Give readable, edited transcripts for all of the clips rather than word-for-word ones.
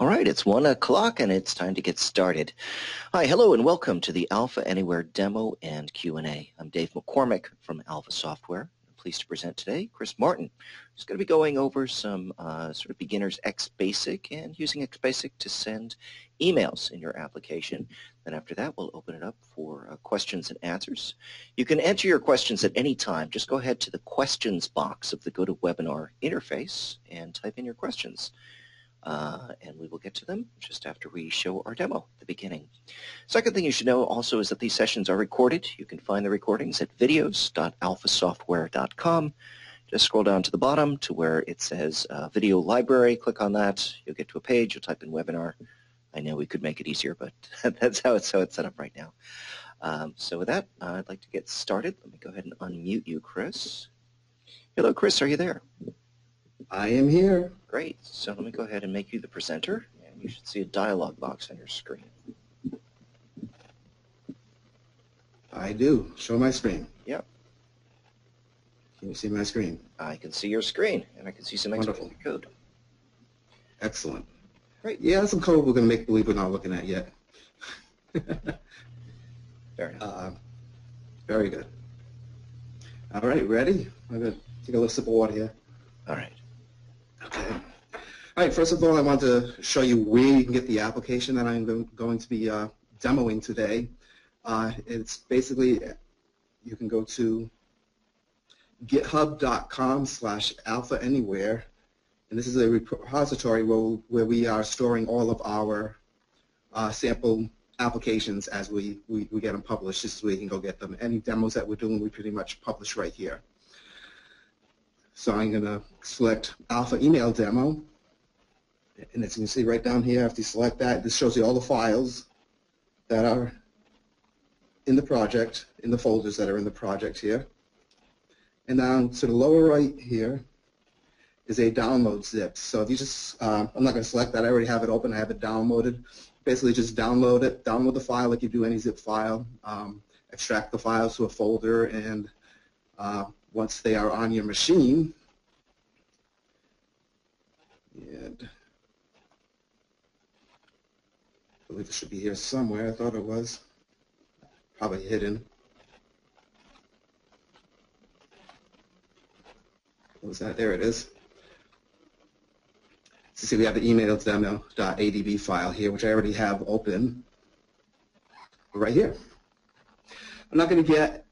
All right, it's 1 o'clock and it's time to get started. Hi, hello, and welcome to the Alpha Anywhere demo and Q&A. I'm Dave McCormick from Alpha Software. I'm pleased to present today Chris Martin, who's going to be going over some sort of beginner's XBasic and using XBasic to send emails in your application. Then after that, we'll open it up for questions and answers. You can enter your questions at any time. Just go ahead to the questions box of the GoToWebinar interface and type in your questions. And we will get to them just after we show our demo at the beginning. Second thing you should know also is that these sessions are recorded. You can find the recordings at videos.alphasoftware.com. Just scroll down to the bottom to where it says Video Library. Click on that. You'll get to a page. You'll type in Webinar. I know we could make it easier, but that's how it's set up right now. So with that, I'd like to get started. Let me go ahead and unmute you, Chris. Hello, Chris. Are you there? I am here. Great. So let me go ahead and make you the presenter, and you should see a dialog box on your screen. I do. Show my screen. Yep. Can you see my screen? I can see your screen, and I can see some Wonderful code. Excellent. Great. Yeah, some code we're going to make believe we're not looking at yet. Fair enough. Very good. All right, ready? I'm going to take a little sip of water here. All right. Okay. All right, first of all, I want to show you where you can get the application that I'm going to be demoing today. It's basically, you can go to github.com/alphaanywhere, and this is a repository where we are storing all of our sample applications as we get them published. This is where you can go get them. Any demos that we're doing, we pretty much publish right here. So I'm going to select Alpha Email Demo, and as you can see right down here, after you select that, this shows you all the files that are in the project, in the folders that are in the project here. And down to the lower right here is a download zip. So if you just, I'm not going to select that, I already have it open, I have it downloaded. Basically just download it, download the file like you do any zip file, extract the files to a folder, and once they are on your machine, and I believe it should be here somewhere. I thought it was probably hidden. What was that? There it is. So see, we have the email demo.adb file here, which I already have open right here. I'm not going to get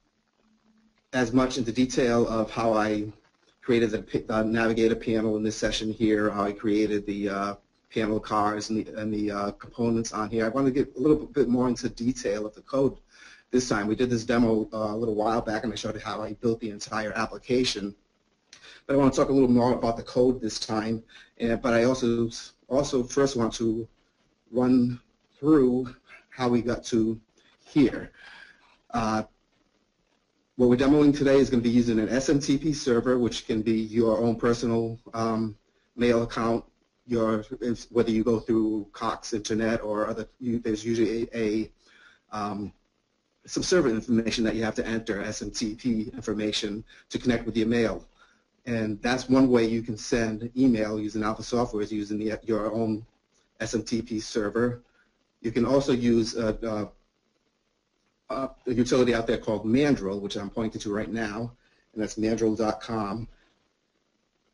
as much into detail of how I created the Navigator panel in this session here, how I created the panel cars and the components on here. I want to get a little bit more into detail of the code this time. We did this demo a little while back, and I showed you how I built the entire application. But I want to talk a little more about the code this time. But I also first want to run through how we got to here. What we're demoing today is going to be using an SMTP server, which can be your own personal mail account. Whether you go through Cox Internet or other, there's usually some server information that you have to enter, SMTP information, to connect with your mail. And that's one way you can send email using Alpha Software, is using your own SMTP server. You can also use a utility out there called Mandrill, which I'm pointing to right now, and that's mandrill.com.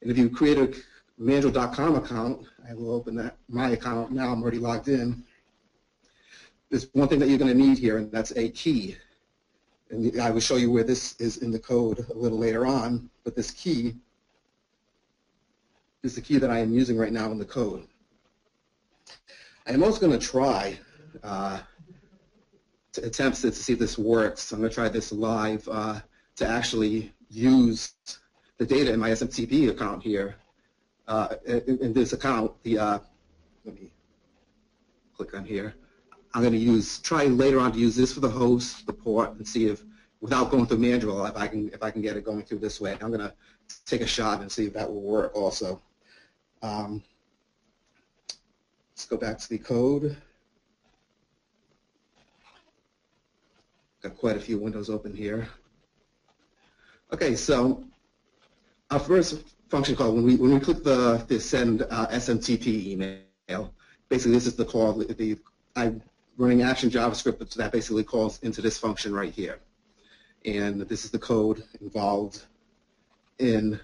And if you create a mandrill.com account, I will open my account now. I'm already logged in. There's one thing that you're going to need here, and that's a key. And I will show you where this is in the code a little later on, but this key is the key that I am using right now in the code. I am also going to try to attempt to see if this works. I'm going to try this live to actually use the data in my SMTP account here. In this account, let me click on here. I'm going to try later on to use this for the host, the port, and see if, without going through Mandrill, if I can get it going through this way. I'm going to take a shot and see if that will work also. Let's go back to the code. Got quite a few windows open here. Okay, so our first function call, when we click the send SMTP email, basically this is the call. I'm running Action JavaScript that basically calls into this function right here. And this is the code involved in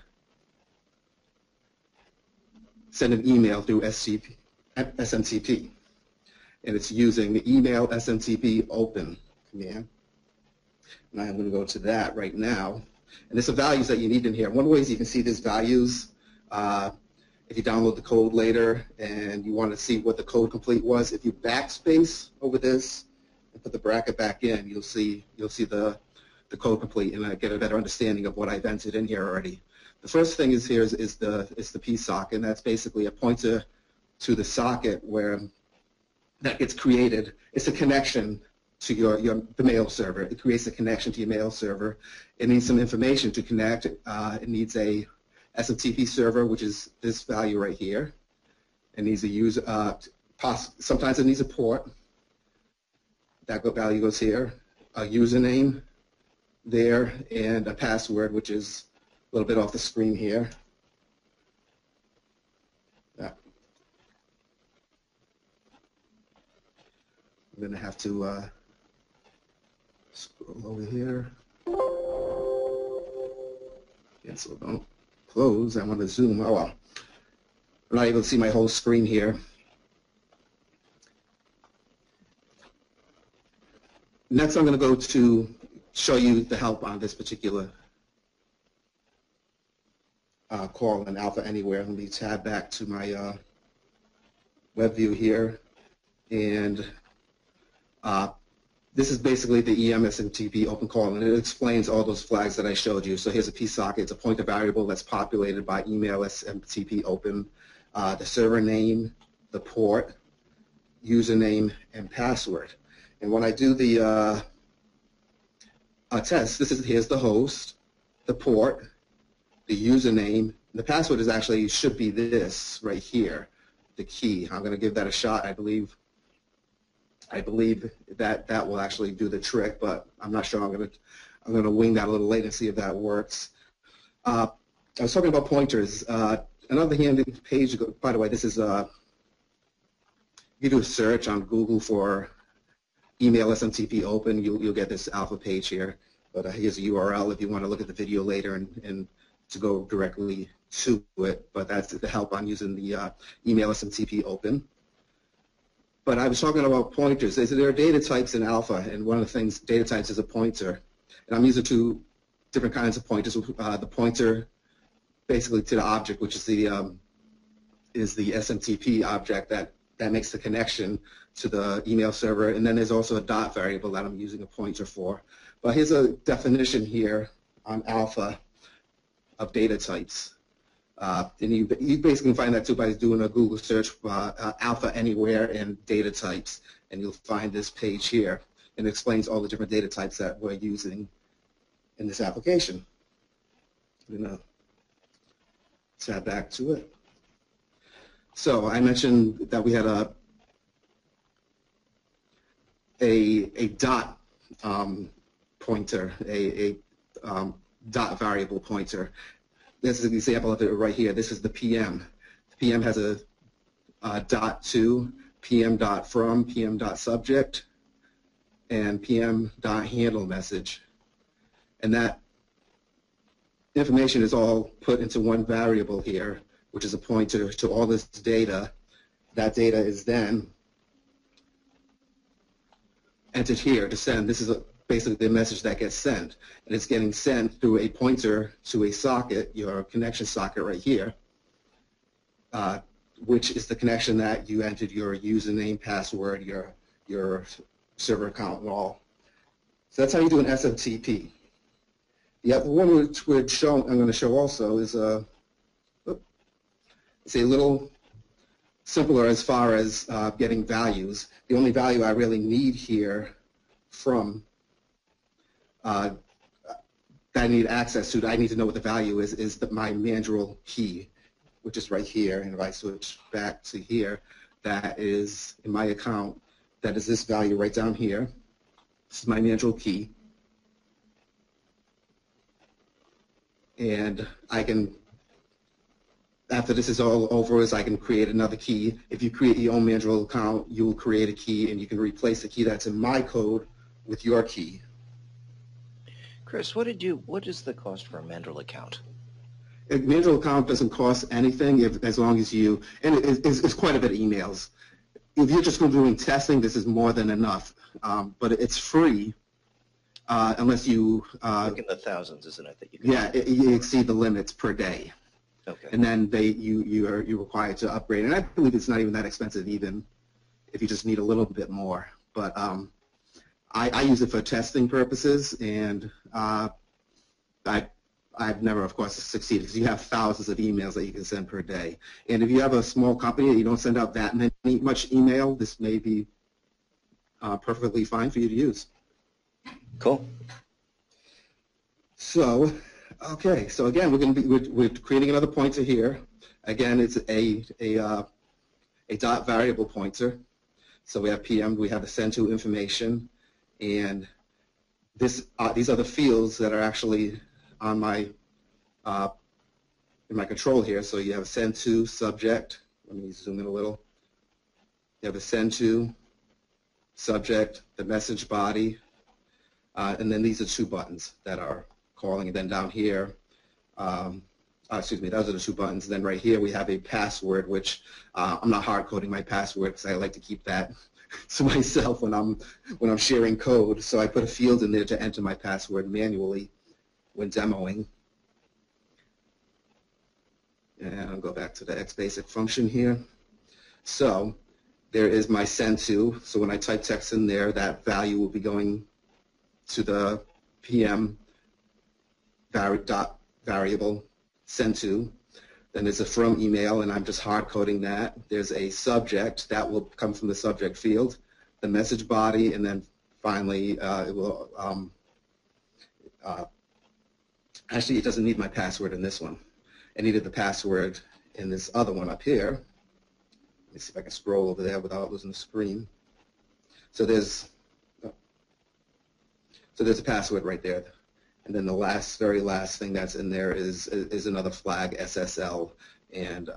sending email through SMTP. And it's using the email SMTP open command. And I'm going to go to that right now. And there's some values that you need in here. One of the ways you can see these values, if you download the code later and you want to see what the code complete was, if you backspace over this and put the bracket back in, you'll see the code complete, and I get a better understanding of what I've entered in here already. The first thing is here is the psocket, and that's basically a pointer to the socket where that gets created. It's a connection to the mail server. It creates a connection to your mail server. It needs some information to connect. It needs a SMTP server, which is this value right here. It needs a user. Sometimes it needs a port. That value goes here. A username there, and a password, which is a little bit off the screen here. I'm going to have to scroll over here. Cancel, don't close. I want to zoom. Oh well. I'm not able to see my whole screen here. Next, I'm going to go to show you the help on this particular call in Alpha Anywhere. Let me tab back to my web view here, and this is basically the EMSMTP open call, and it explains all those flags that I showed you. So here's a psocket. It's a pointer variable that's populated by email SMTP open, the server name, the port, username, and password. And when I do the test, here's the host, the port, the username. The password should be this right here, the key. I'm going to give that a shot. I believe that will actually do the trick, but I'm not sure. I'm going to wing that a little later and see if that works. I was talking about pointers. Another handy page. By the way, this is you do a search on Google for email SMTP open. You'll get this alpha page here. But here's a URL if you want to look at the video later and to go directly to it. But that's the help on using the email SMTP open. But I was talking about pointers. There are data types in Alpha, and one of the things, data types is a pointer. And I'm using two different kinds of pointers. The pointer basically to the object, which is the SMTP object that makes the connection to the email server. And then there's also a dot variable that I'm using a pointer for. But here's a definition here on Alpha of data types. And you basically find that too by doing a Google search for Alpha Anywhere and data types, and you'll find this page here. And it explains all the different data types that we're using in this application. I'm going to tab back to it. So I mentioned that we had a dot pointer, a dot variable pointer. This is an example of it right here. This is the PM. The PM has a dot to, PM dot from, PM dot subject, and PM dot handle message. And that information is all put into one variable here, which is a pointer to all this data. That data is then entered here to send. This is basically the message that gets sent, and it's getting sent through a pointer to a socket, your connection socket right here, which is the connection that you entered your username, password, your server account, and all. So that's how you do an SMTP. The other one which I'm going to show also is it's a little simpler as far as getting values. The only value I really need here from that I need access to, that I need to know what the value is my manual key, which is right here. And if I switch back to here, that is in my account, that is this value right down here. This is my manual key. And I can after this is all over is I can create another key. If you create your own Mandrill account, you will create a key, and you can replace the key that's in my code with your key. Chris, what is the cost for a Mandrill account? A Mandrill account doesn't cost anything as long as you, and it's quite a bit of emails. If you're just doing testing, this is more than enough, but it's free unless you... like in the thousands, isn't it? That you can you exceed the limits per day. Okay. And then you're required to upgrade. And I believe it's not even that expensive even if you just need a little bit more. But I use it for testing purposes, and I've never, of course, succeeded because you have thousands of emails that you can send per day. And if you have a small company and you don't send out that much email, this may be perfectly fine for you to use. Cool. So, okay. So again, we're creating another pointer here. Again, it's a dot variable pointer. So we have PM, we have the send to information, and these are the fields that are actually on my in my control here. So you have a send to subject. Let me zoom in a little. You have a send to subject, the message body, and then these are two buttons that are calling. And then down here, excuse me, those are the two buttons. Then right here we have a password, which I'm not hard coding my password because I like to keep that to myself when I'm sharing code. So I put a field in there to enter my password manually when demoing. And I'll go back to the XBasic function here. So there is my send to. So when I type text in there, that value will be going to the PM variable send to. Then there's a from email, and I'm just hard coding that. There's a subject that will come from the subject field, the message body, and then finally it will. Actually, it doesn't need my password in this one. It needed the password in this other one up here. Let me see if I can scroll over there without losing the screen. So there's a password right there. And then the very last thing that's in there is another flag, SSL, and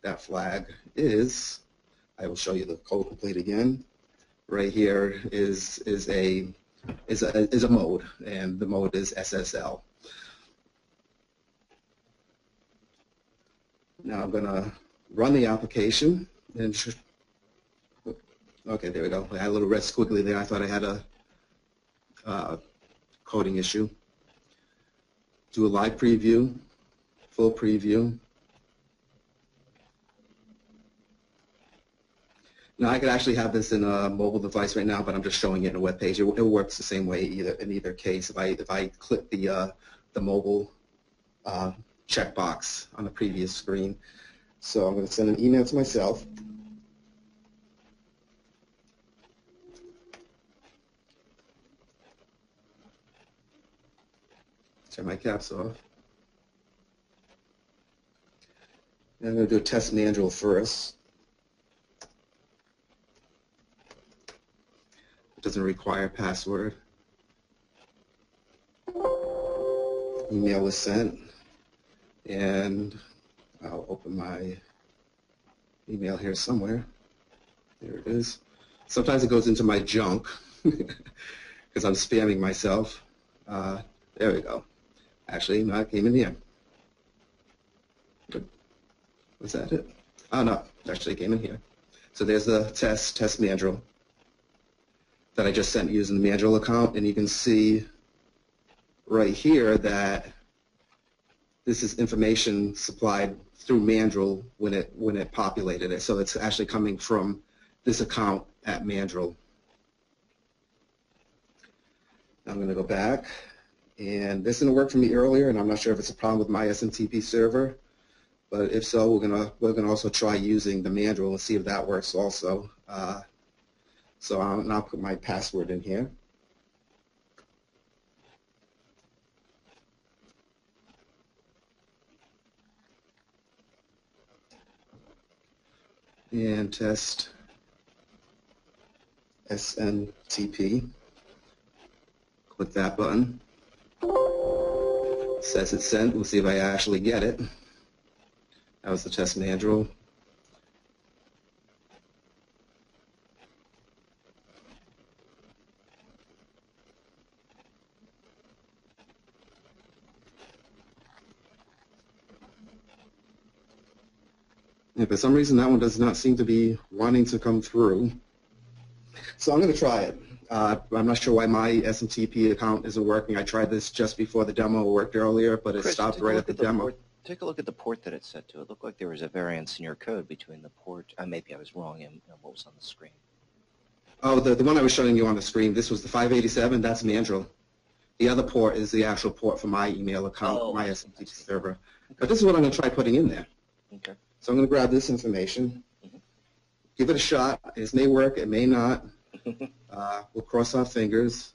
that flag is, I will show you the code complete again. Right here is a mode, and the mode is SSL. Now I'm going to run the application, and okay, there we go. I had a little red squiggly there. I thought I had a coding issue. Do a live preview, full preview. Now I could actually have this in a mobile device right now, but I'm just showing it in a web page. It works the same way in either case. If I click the mobile checkbox on the previous screen, so I'm going to send an email to myself. Turn my caps off. And I'm going to do a test Mandrill first. It doesn't require a password. Email is sent. And I'll open my email here somewhere. There it is. Sometimes it goes into my junk because I'm spamming myself. There we go. Actually, no, it came in here. Was that it? Oh, no, it actually came in here. So there's the test Mandrill that I just sent using the Mandrill account, and you can see right here that this is information supplied through Mandrill when it populated it. So it's actually coming from this account at Mandrill. I'm going to go back. And this didn't work for me earlier, and I'm not sure if it's a problem with my SMTP server. But if so, we're gonna also try using the Mandrill and see if that works also. So I'll now put my password in here. And test SMTP. Click that button. Says it's sent. We'll see if I actually get it. That was the test manual. Yeah, for some reason, that one does not seem to be wanting to come through. So I'm going to try it. I'm not sure why my SMTP account isn't working. I tried this just before the demo. It worked earlier, but it Chris, stopped right at the demo. Take a look at the port that it's set to. It looked like there was a variance in your code between the port. Maybe I was wrong in what was on the screen. Oh, the one I was showing you on the screen, this was the 587. That's Mandrill. The other port is the actual port for my email account, my SMTP server. Okay. But this is what I'm going to try putting in there. Okay. So I'm going to grab this information, give it a shot. It may work, it may not. We'll cross our fingers.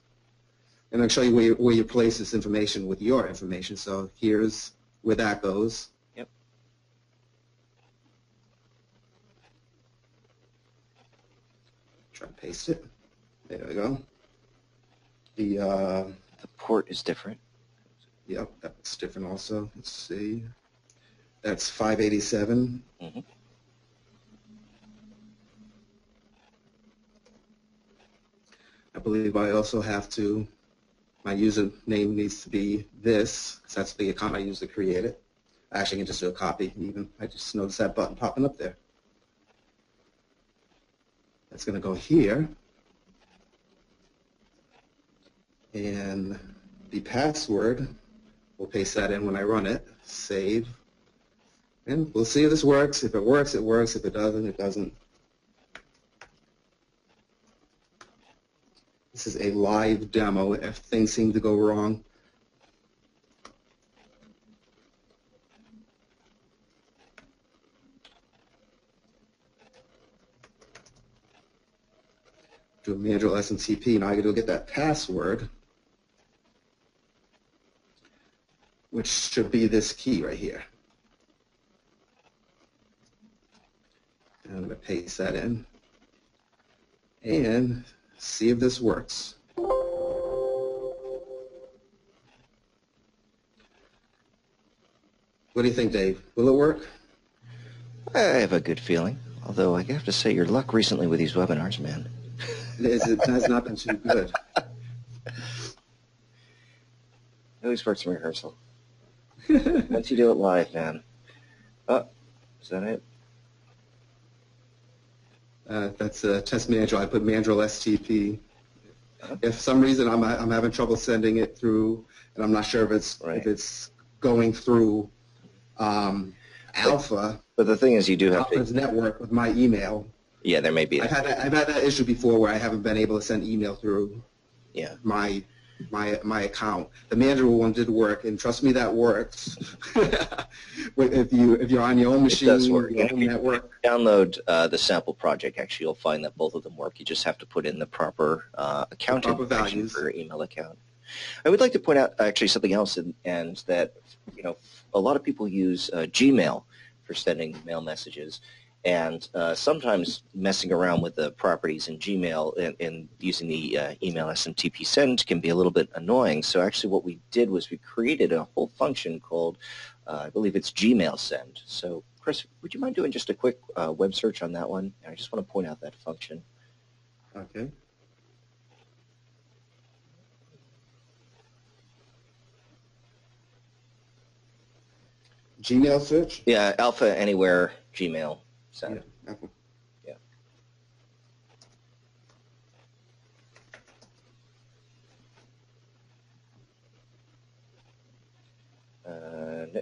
And I'll show you where you place this information with your information. So here's where that goes. Yep. Try to paste it. There we go. The port is different. Yep, that's different also. Let's see. That's 587. Mm-hmm. I believe I also have to, my username needs to be this, because that's the account I use to create it. I actually can just do a copy even. I just noticed that button popping up there. That's going to go here. And the password, we'll paste that in when I run it. Save. And we'll see if this works. If it works, it works. If it doesn't, it doesn't. This is a live demo if things seem to go wrong. Do a manual SMTP. Now I got to go get that password, which should be this key right here. And I'm going to paste that in and see if this works. What do you think, Dave? Will it work? I have a good feeling, although I have to say your luck recently with these webinars, man. It has not been too good. It always works in rehearsal. Once you do it live, man. Oh, is that it? That's a test manual. I put Mandrill STP. If for some reason I'm having trouble sending it through, and I'm not sure if it's going through Alpha. But the thing is, you do have Alpha's network with my email. Yeah, there may be. I've had that issue before where I haven't been able to send email through. Yeah. My account. The Mandrill one did work, and trust me, that works. if you're on your own machine, your own network. Download the sample project. Actually, you'll find that both of them work. You just have to put in the proper account information for your email account. I would like to point out actually something else, and that a lot of people use Gmail for sending mail messages. And sometimes messing around with the properties in Gmail and using the email SMTP send can be a little bit annoying. So actually what we did was we created a whole function called, I believe it's Gmail send. So Chris, would you mind doing just a quick web search on that one? I just want to point out that function. Okay. Gmail search? Yeah, Alpha Anywhere Gmail. Send. Yeah. Okay. Yeah.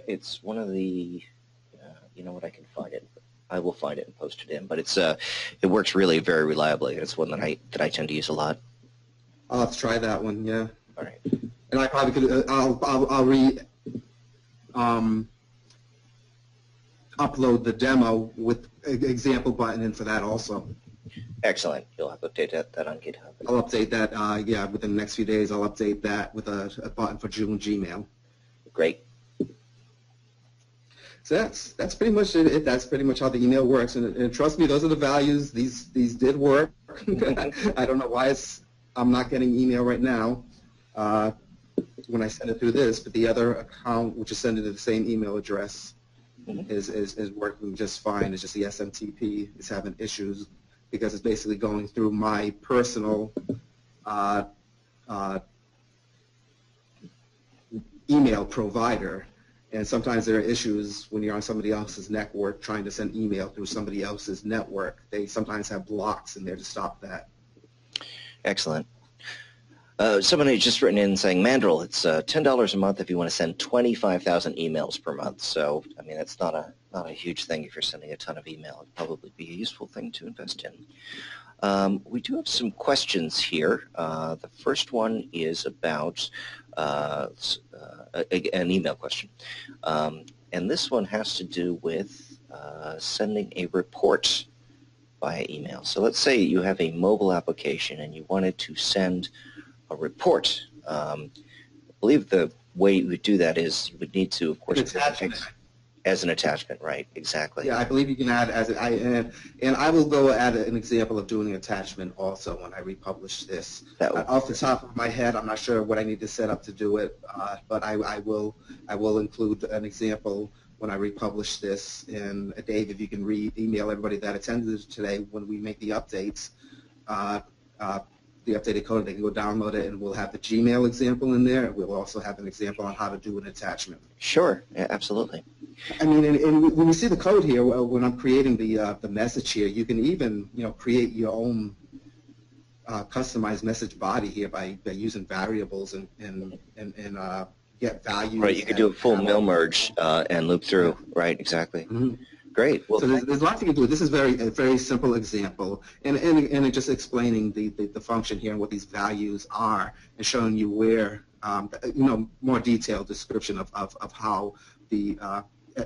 It's one of the, you know what, I can find it. I will find it and post it in. But it's it works really very reliably. It's one that I tend to use a lot. I'll have to try that one. Yeah. All right. And I probably could. I'll upload the demo with an example button in for that also. Excellent. You'll have to update that on GitHub. I'll update that, yeah, within the next few days. I'll update that with a button for Gmail. Great. So that's pretty much it. That's pretty much how the email works. And trust me, those are the values. These did work. I don't know why I'm not getting email right now when I send it through this, but the other account, which is sending to the same email address, is working just fine. It's just the SMTP is having issues because it's basically going through my personal email provider. And sometimes there are issues when you're on somebody else's network trying to send email through somebody else's network. They sometimes have blocks in there to stop that. Excellent. Someone had just written in saying, Mandrill, it's $10 a month if you want to send 25,000 emails per month. So, I mean, that's not a huge thing if you're sending a ton of email. It'd probably be a useful thing to invest in. We do have some questions here. The first one is about an email question. And this one has to do with sending a report via email. So let's say you have a mobile application and you wanted to send a report. I believe the way you would do that is you would need to, of course, as an attachment, right? Exactly. Yeah, I believe you can add and I will go add an example of doing an attachment also when I republish this. Off the top of my head, I'm not sure what I need to set up to do it, but I will include an example when I republish this. And Dave, if you can email everybody that attended today when we make the updates, the updated code, they can go download it, and we'll have the Gmail example in there. We'll also have an example on how to do an attachment. Sure, yeah, absolutely. I mean, and when you see the code here, when I'm creating the message here, you can even create your own customized message body here by using variables and get values. Right, you could do a full mill merge and loop through. Right, exactly. Mm-hmm. Great. Well, so there's lots you can do. This is a very simple example, and it's just explaining the function here and what these values are, and showing you where more detailed description of how the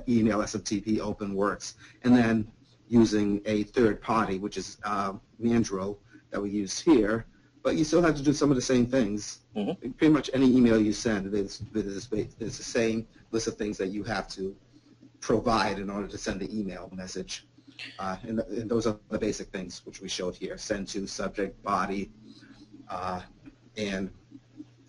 email SMTP open works, and then using a third party, which is Mandrill that we use here. But you still have to do some of the same things. Mm-hmm. Pretty much any email you send, there's the same list of things that you have to provide in order to send the email message. And those are the basic things which we showed here: send to, subject, body, and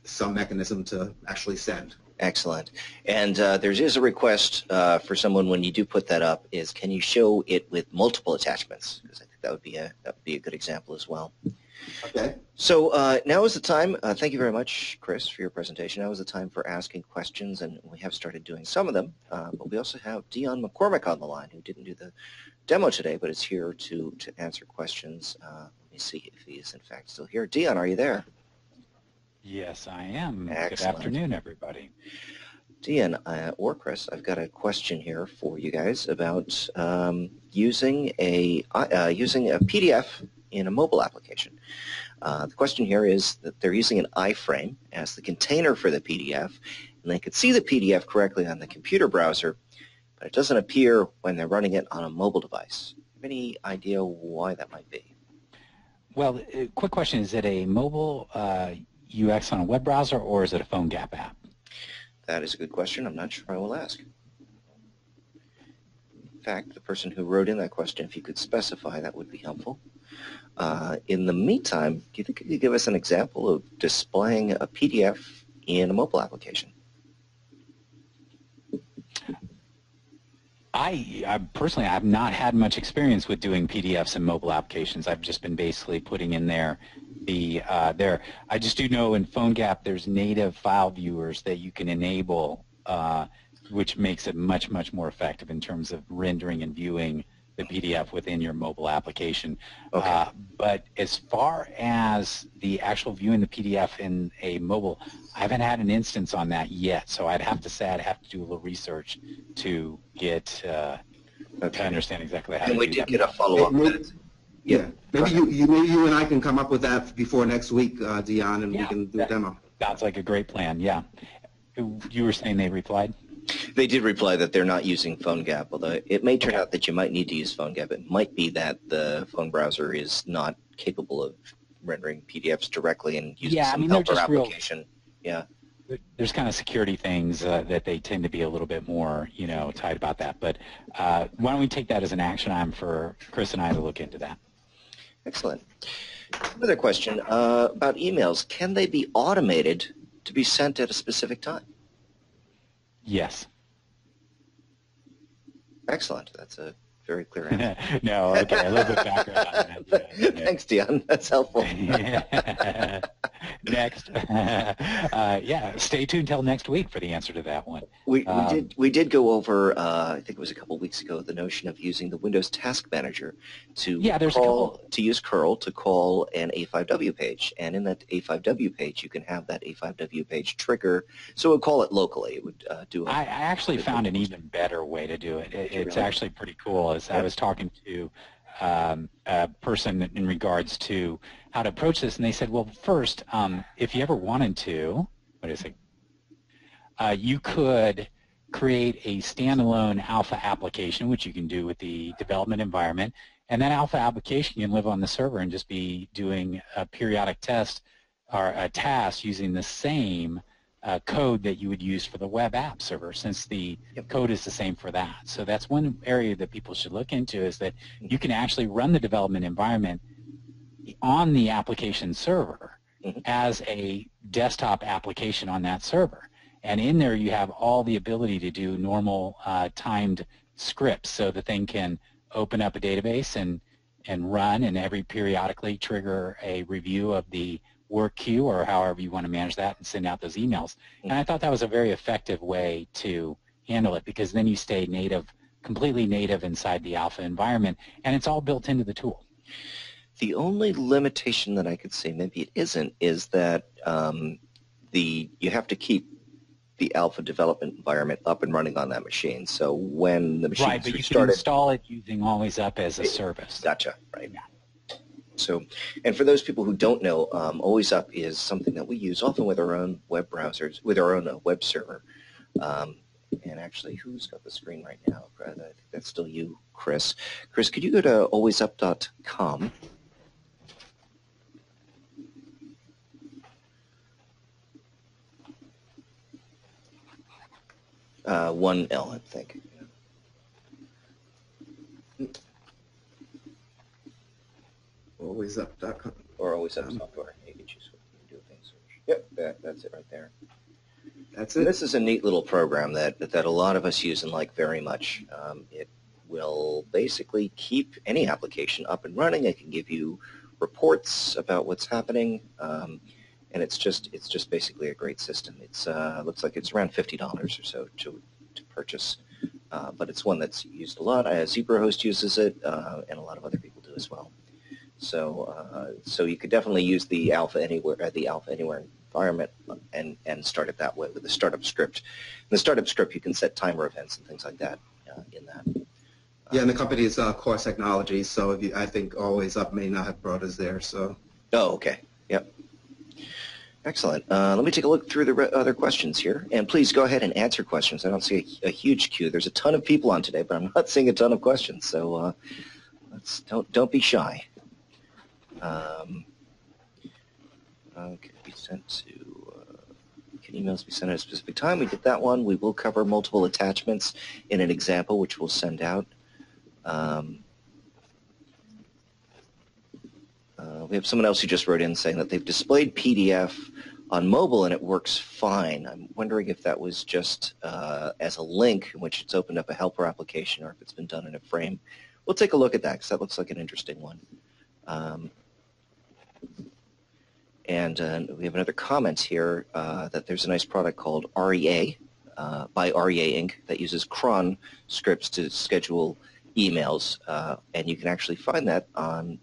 some mechanism to actually send. Excellent. And there is a request for someone when you do put that up is, can you show it with multiple attachments? Because I think that would be a good example as well. Okay. So now is the time. Thank you very much, Chris, for your presentation. Now is the time for asking questions, and we have started doing some of them. But we also have Dion McCormick on the line, who didn't do the demo today, but is here to answer questions. Let me see if he is, in fact, still here. Dion, are you there? Yes, I am. Excellent. Good afternoon, everybody. Dion or Chris, I've got a question here for you guys about using a PDF in a mobile application. The question here is that they're using an iframe as the container for the PDF, and they could see the PDF correctly on the computer browser, but it doesn't appear when they're running it on a mobile device. Have any idea why that might be? Well, quick question, is it a mobile UX on a web browser, or is it a PhoneGap app? That is a good question. I'm not sure. I will ask. In fact, the person who wrote in that question, if you could specify, that would be helpful. In the meantime, do you think you could give us an example of displaying a PDF in a mobile application? I personally have not had much experience with doing PDFs in mobile applications. I've just been basically putting in there I just do know in PhoneGap there's native file viewers that you can enable, which makes it much, much more effective in terms of rendering and viewing the PDF within your mobile application. Okay. But as far as the actual viewing the PDF in a mobile, I haven't had an instance on that yet, so I'd have to say I'd have to do a little research to get to understand exactly how to do that. And we did get a follow-up. Yeah, maybe you and I can come up with that before next week, Dion, and we can do a demo. Sounds like a great plan. Yeah. You were saying they replied? They did reply that they're not using PhoneGap, although it may turn out that you might need to use PhoneGap. It might be that the phone browser is not capable of rendering PDFs directly and using some helper application. Yeah. There's kind of security things that they tend to be a little bit more, tight about that. But why don't we take that as an action item for Chris and I to look into that? Excellent. Another question about emails. Can they be automated to be sent at a specific time? Yes. Excellent. That's a very clear answer. No, okay, a little bit background on that. Thanks, Dion. That's helpful. Next, yeah, stay tuned till next week for the answer to that one. We did go over, I think it was a couple weeks ago, the notion of using the Windows Task Manager to use curl to call an A5W page, and in that A5W page you can have that A5W page trigger, so it would call it locally. It would do. I actually found an even better way to do it. It's really? Actually pretty cool. As I was talking to a person in regards to how to approach this, and they said, well, first, if you ever wanted to, you could create a standalone alpha application, which you can do with the development environment, and that alpha application can live on the server and just be doing a periodic test or a task using the same code that you would use for the web app server, since the code is the same for that. So that's one area that people should look into, is that you can actually run the development environment on the application server as a desktop application on that server. And in there you have all the ability to do normal timed scripts, so the thing can open up a database and run, and every periodically trigger a review of the work queue, or however you want to manage that, and send out those emails. And I thought that was a very effective way to handle it, because then you stay native, completely native inside the alpha environment, and it's all built into the tool. The only limitation that I could say, maybe it isn't, is that you have to keep the alpha development environment up and running on that machine. So when the machine right, but you can install it using Always Up as a service. Gotcha. Right. Yeah. So, and for those people who don't know, Always Up is something that we use often with our own web browsers, with our own web server. And actually, who's got the screen right now? I think that's still you, Chris. Chris, could you go to alwaysup.com? One L, I think. Alwaysup.com. Or Alwaysup software. You can choose what you can do with things. Yep, that's it right there. That's it. This is a neat little program that a lot of us use and like very much. It will basically keep any application up and running. It can give you reports about what's happening, and it's just basically a great system. It's looks like it's around $50 or so to purchase, but it's one that's used a lot. ZebraHost uses it, and a lot of other people do as well. So so you could definitely use the Alpha Anywhere environment and start it that way with the startup script. In the startup script, you can set timer events and things like that in that. Yeah, and the company is Core Technologies, so I think Always Up may not have brought us there. So. Oh, okay. Yep. Excellent. Let me take a look through the other questions here, and please go ahead and answer questions. I don't see a huge queue. There's a ton of people on today, but I'm not seeing a ton of questions. So don't be shy. Okay, be sent to. Can emails be sent at a specific time? We did that one. We will cover multiple attachments in an example, which we'll send out. We have someone else who just wrote in saying that they've displayed PDF on mobile and it works fine. I'm wondering if that was just as a link in which it's opened up a helper application, or if it's been done in a frame. We'll take a look at that, because that looks like an interesting one. And we have another comment here that there's a nice product called REA by REA Inc. that uses cron scripts to schedule emails, and you can actually find that on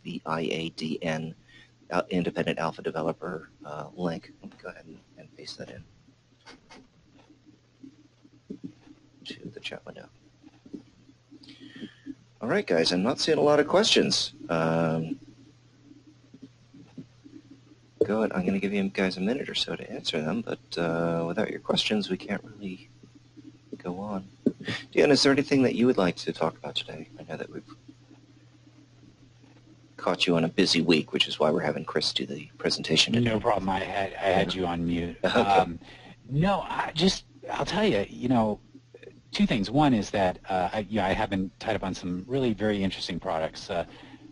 the IADN Independent Alpha Developer link. Let me go ahead and paste that in to the chat window. All right, guys, I'm not seeing a lot of questions. Go ahead. I'm going to give you guys a minute or so to answer them, but without your questions, we can't really go on. Dion, is there anything that you would like to talk about today? I know that we've caught you on a busy week, which is why we're having Chris do the presentation today. No problem. I had you on mute. Okay. No, I'll tell you, two things. One is that I have been tied up on some really very interesting products.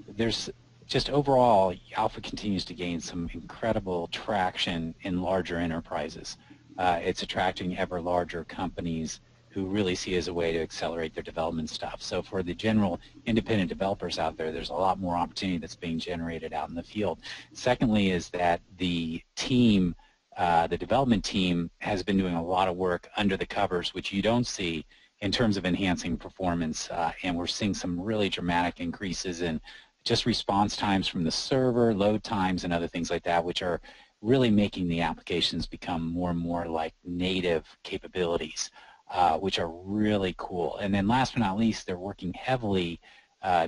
There's just overall, Alpha continues to gain some incredible traction in larger enterprises. It's attracting ever larger companies who really see it as a way to accelerate their development stuff. So for the general independent developers out there, there's a lot more opportunity that's being generated out in the field. Secondly is that the team, the development team, has been doing a lot of work under the covers, which you don't see in terms of enhancing performance, and we're seeing some really dramatic increases in just response times from the server, load times, and other things like that, which are really making the applications become more and more like native capabilities, which are really cool. And then last but not least, they're working heavily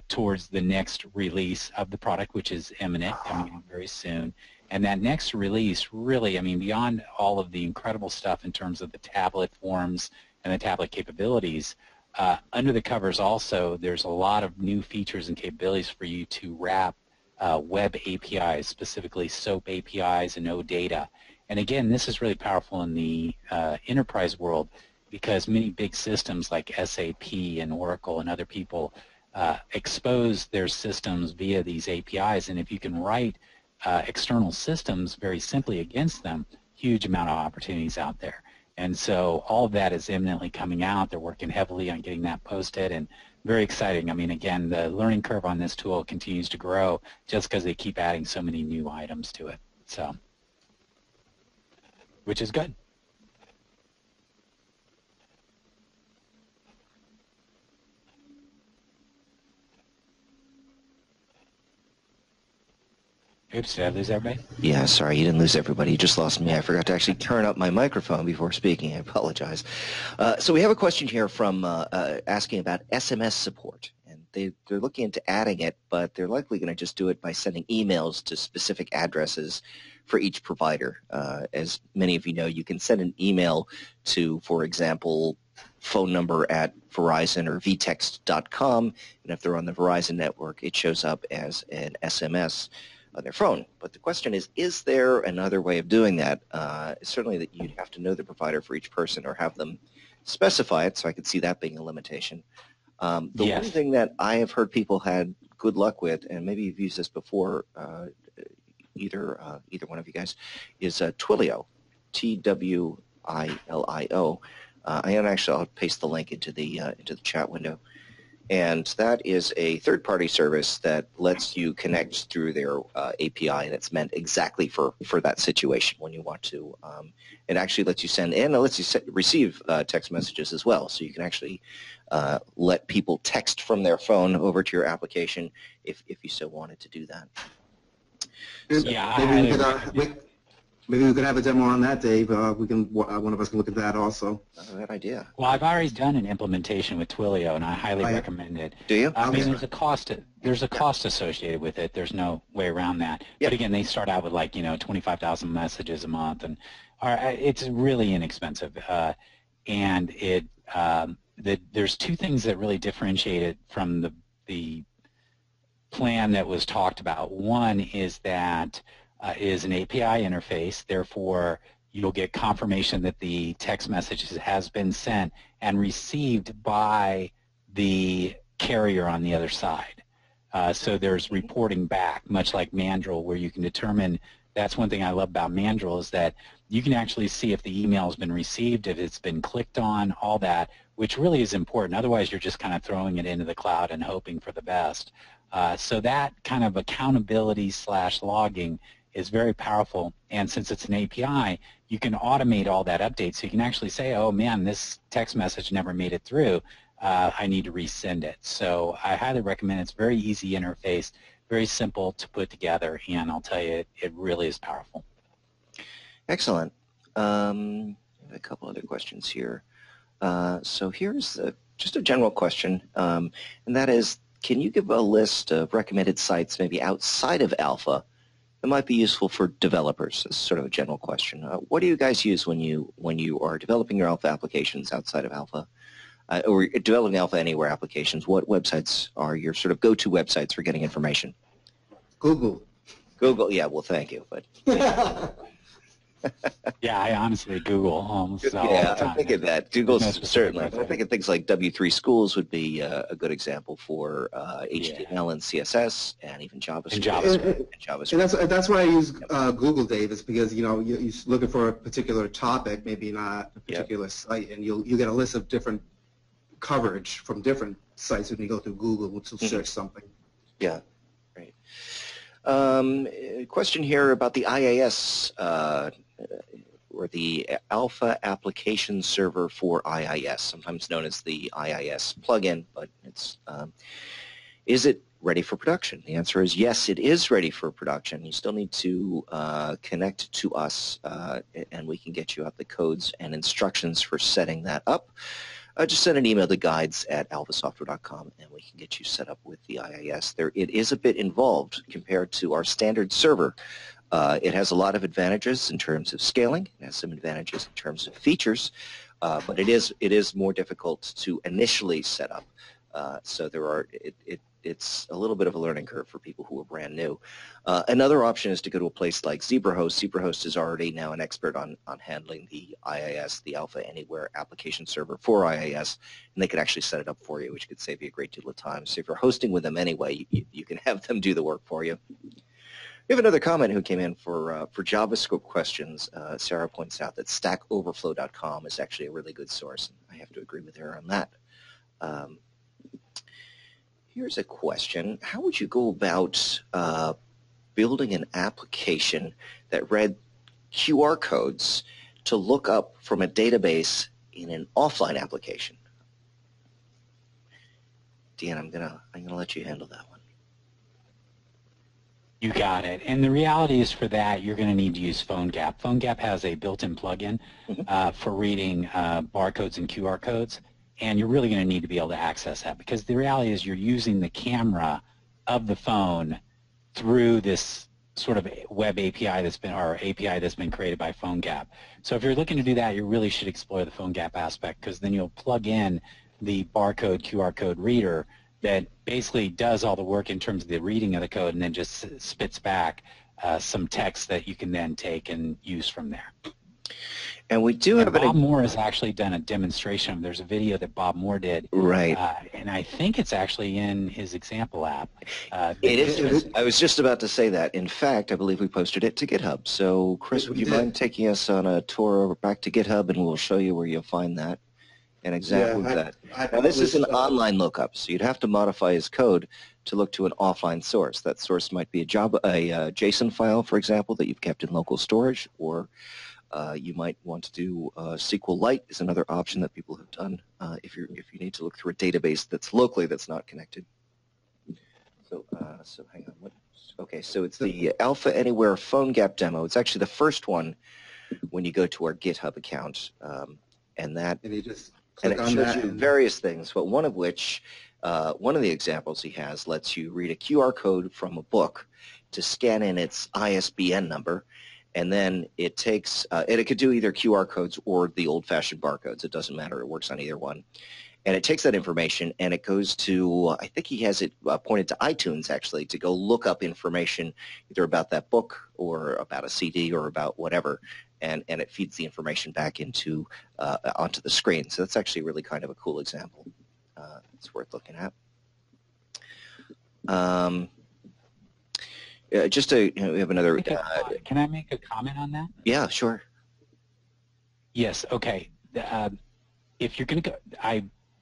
towards the next release of the product, which is imminent, coming in very soon. And that next release really, I mean, beyond all of the incredible stuff in terms of the tablet forms and the tablet capabilities, under the covers also, there's a lot of new features and capabilities for you to wrap web APIs, specifically SOAP APIs and OData. And again, this is really powerful in the enterprise world because many big systems like SAP and Oracle and other people expose their systems via these APIs. And if you can write external systems very simply against them, huge amount of opportunities out there. And so all of that is imminently coming out. They're working heavily on getting that posted, and very exciting. I mean, again, the learning curve on this tool continues to grow just because they keep adding so many new items to it. So, which is good. Oops, did I lose everybody? Yeah, sorry, you didn't lose everybody. You just lost me. I forgot to actually turn up my microphone before speaking. I apologize. So we have a question here from asking about SMS support. And they're looking into adding it, but they're likely going to just do it by sending emails to specific addresses for each provider. As many of you know, you can send an email to, for example, phone number at Verizon or vtext.com, and if they're on the Verizon network, it shows up as an SMS on their phone. But the question is there another way of doing that? Certainly that you'd have to know the provider for each person or have them specify it, so I could see that being a limitation. One thing that I have heard people had good luck with, and maybe you've used this before, either one of you guys, is Twilio, Twilio. I'll paste the link into the chat window. And that is a third-party service that lets you connect through their API that's meant exactly for that situation when you want to. It actually lets you send and it lets you receive text messages as well. So you can actually let people text from their phone over to your application if you so wanted to do that. Yeah, maybe we could have a demo on that, Dave. One of us can look at that also. Good idea. Well, I've already done an implementation with Twilio, and I highly recommend it. Do you? I mean, there's a cost associated with it. There's no way around that. But again, they start out with 25,000 messages a month, and it's really inexpensive. And there's two things that really differentiate it from the plan that was talked about. One is that is an API interface, therefore you'll get confirmation that the text message has been sent and received by the carrier on the other side. So there's reporting back, much like Mandrill, where you can determine. That's one thing I love about Mandrill is that you can actually see if the email has been received, if it's been clicked on, all that, which really is important. Otherwise, you're just kind of throwing it into the cloud and hoping for the best. So that kind of accountability / logging is very powerful, and since it's an API, you can automate all that update. So you can actually say, oh man, this text message never made it through. I need to resend it. So I highly recommend it. It's a very easy interface, very simple to put together, and I'll tell you, it really is powerful. Excellent. A couple other questions here. So here's just a general question, and that is, can you give a list of recommended sites maybe outside of Alpha that might be useful for developers? This is sort of a general question. What do you guys use when you are developing your Alpha applications outside of Alpha, or developing Alpha Anywhere applications? What websites are your sort of go-to websites for getting information? Google. Google, yeah. Well, thank you, but Yeah, I honestly Google almost all Yeah, the time. I'm thinking that. There's Google's no specific certainly. I'm website. thinking things like W3 Schools would be a good example for Yeah, HTML and CSS and even and JavaScript. JavaScript. And JavaScript. that's why I use Yep. Google, Dave, is because you're looking for a particular topic, maybe not a Yep. particular site, and you get a list of different coverage from different sites when you go through Google to search something. Yeah. Right. A question here about the IIS or the Alpha Application Server for IIS, sometimes known as the IIS plugin, but it's is it ready for production? The answer is yes, it is ready for production. You still need to connect to us, and we can get you out the codes and instructions for setting that up. Just send an email to guides@alphasoftware.com, and we can get you set up with the IIS. It is a bit involved compared to our standard server. It has a lot of advantages in terms of scaling. It has some advantages in terms of features, but it is more difficult to initially set up. So it's a little bit of a learning curve for people who are brand new. Another option is to go to a place like ZebraHost. ZebraHost is already now an expert on handling the IIS, the Alpha Anywhere application server for IIS, and they could actually set it up for you, which could save you a great deal of time. So if you're hosting with them anyway, you can have them do the work for you. We have another comment who came in for JavaScript questions. Sarah points out that StackOverflow.com is actually a really good source. I have to agree with her on that. Here's a question. How would you go about building an application that read QR codes to look up from a database in an offline application? Deanne, I'm gonna let you handle that one. You got it. And the reality is for that, you're going to need to use PhoneGap. PhoneGap has a built-in plugin for reading barcodes and QR codes, and you're really going to need to be able to access that because the reality is you're using the camera of the phone through this sort of web API that's been created by PhoneGap. So if you're looking to do that, you really should explore the PhoneGap aspect because then you'll plug in the barcode QR code reader that basically does all the work in terms of the reading of the code and then just spits back some text that you can then take and use from there. And we do have Bob Moore has actually done a demonstration. There's a video that Bob Moore did. Right. And I think it's actually in his example app. It is. I was just about to say that. In fact, I believe we posted it to GitHub. So, Chris, would you mind taking us on a tour back to GitHub, and we'll show you where you'll find that? An example of that. Now, this is an online lookup, so you'd have to modify his code to look to an offline source. That source might be a JSON file, for example, that you've kept in local storage, or you might want to do SQLite is another option that people have done if you need to look through a database that's locally that's not connected. So hang on. Okay, so it's the Alpha Anywhere PhoneGap demo. It's actually the first one when you go to our GitHub account, and you just and it shows you various things, but one of which, one of the examples he has lets you read a QR code from a book to scan in its ISBN number, and then it takes, and it could do either QR codes or the old-fashioned barcodes. It doesn't matter. It works on either one. And it takes that information and it goes to, I think he has it pointed to iTunes, actually, to go look up information either about that book or about a CD or about whatever. And it feeds the information back into onto the screen. So that's actually really kind of a cool example. It's worth looking at. Just to, we have another. Can I make a comment on that? Yeah, sure. Yes. Okay. If you're going to go,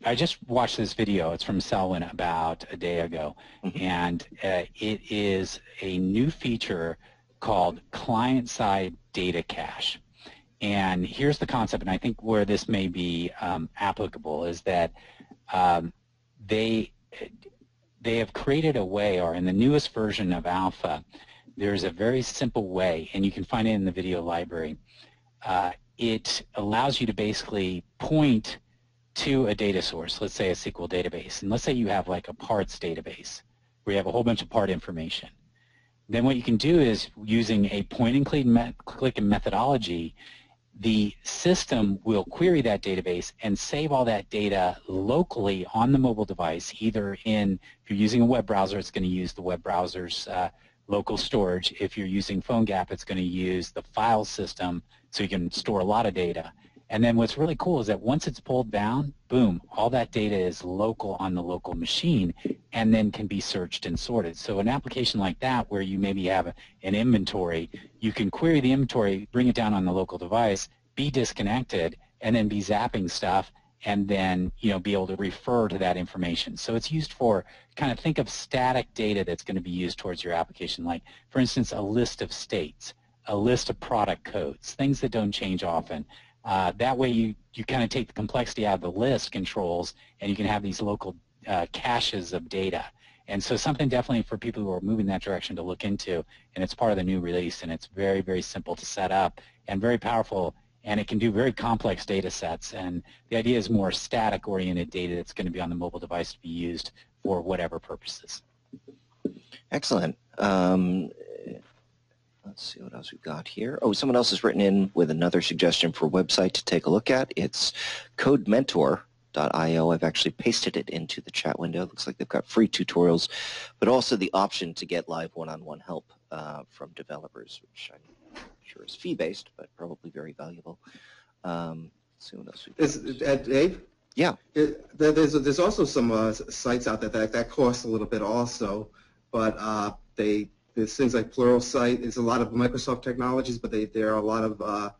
I just watched this video. It's from Selwyn about a day ago, and it is a new feature called client-side data cache. And here's the concept, and I think where this may be applicable is that they have created a way, or in the newest version of Alpha, there's a very simple way, and you can find it in the video library. It allows you to basically point to a data source, let's say a SQL database, and let's say you have like a parts database where you have a whole bunch of part information. Then what you can do is, using a point-and-click methodology, the system will query that database and save all that data locally on the mobile device, either in, if you're using a web browser, it's going to use the web browser's local storage. If you're using PhoneGap, it's going to use the file system so you can store a lot of data. And then what's really cool is that once it's pulled down, boom, all that data is local on the local machine and then can be searched and sorted. So an application like that where you maybe have an inventory, you can query the inventory, bring it down on the local device, be disconnected, and then be zapping stuff and then be able to refer to that information. So it's used for kind of think of static data that's going to be used towards your application, like, for instance, a list of states, a list of product codes, things that don't change often. That way you kind of take the complexity out of the list controls and you can have these local caches of data. And so something definitely for people who are moving that direction to look into, and it's part of the new release, and it's very, very simple to set up and very powerful, and it can do very complex data sets. And the idea is more static-oriented data that's going to be on the mobile device to be used for whatever purposes. Excellent. Let's see what else we've got here. Oh, someone else has written in with another suggestion for a website to take a look at. It's codementor.io. I've actually pasted it into the chat window. It looks like they've got free tutorials, but also the option to get live one-on-one help from developers, which I'm sure is fee-based, but probably very valuable. Let's see what else we've got. Dave? Yeah. There's also some sites out there that cost a little bit also, but there's things like Pluralsight. There's a lot of Microsoft technologies, but there are a lot of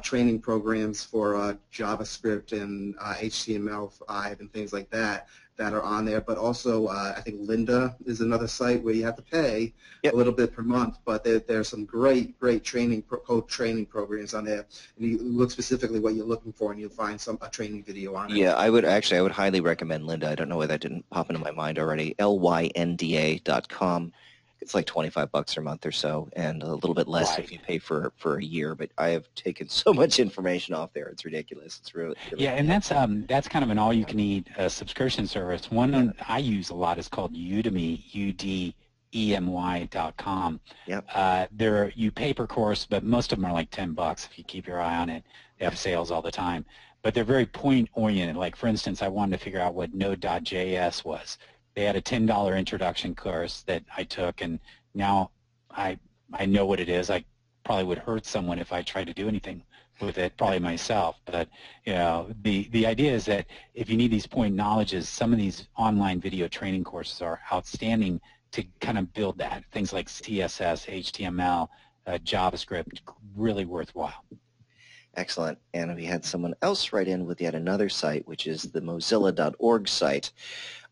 training programs for JavaScript and HTML5 and things like that are on there. But also, I think Lynda is another site where you have to pay a little bit per month, but there's some great code training programs on there. And you look specifically what you're looking for, and you'll find a training video on it. Yeah, I would highly recommend Lynda. I don't know why that didn't pop into my mind already. lynda.com. It's like $25 a month or so, and a little bit less if you pay for a year. But I have taken so much information off there; it's ridiculous. It's really and that's kind of an all-you-can-eat subscription service. One I use a lot is called Udemy, UDEMY.com. Yep. You pay per course, but most of them are like $10 if you keep your eye on it. They have sales all the time, but they're very point-oriented. Like, for instance, I wanted to figure out what Node.js was. They had a $10 introduction course that I took, and now I know what it is. I probably would hurt someone if I tried to do anything with it, probably myself. But the idea is that if you need these point knowledges, some of these online video training courses are outstanding to kind of build that. Things like CSS, HTML, JavaScript, really worthwhile. Excellent. And we had someone else write in with yet another site, which is the Mozilla.org site.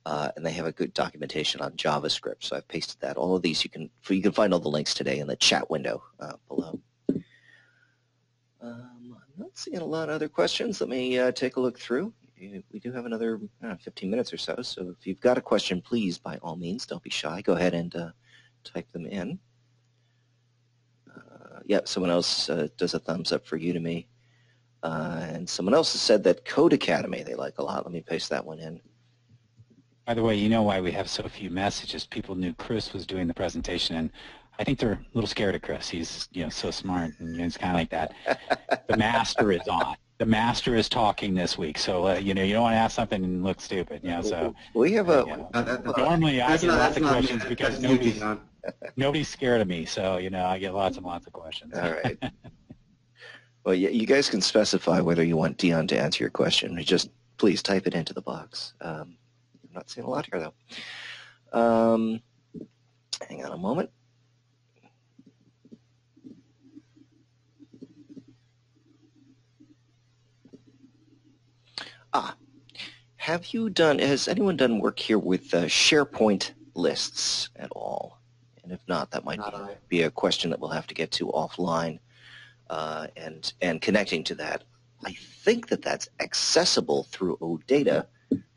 And they have a good documentation on JavaScript, so I've pasted that. All of these you can find all the links today in the chat window below. I'm not seeing a lot of other questions. Let me take a look through. We do have another 15 minutes or so, so if you've got a question, please, by all means, don't be shy. Go ahead and type them in. Someone else does a thumbs up for Udemy. And someone else has said that Code Academy they like a lot. Let me paste that one in. By the way, you know why we have so few messages? People knew Chris was doing the presentation, and I think they're a little scared of Chris. He's so smart, and it's kind of like that. The master is on. The master is talking this week, so you don't want to ask something and look stupid. So we have normally I get lots of questions because nobody's scared of me. So I get lots and lots of questions. All right. Well, you guys can specify whether you want Dion to answer your question. Just please type it into the box. I'm not seeing a lot here, though. Hang on a moment. Has anyone done work here with SharePoint lists at all? And if not, that might be a question that we'll have to get to offline. And connecting to that, I think that's accessible through OData.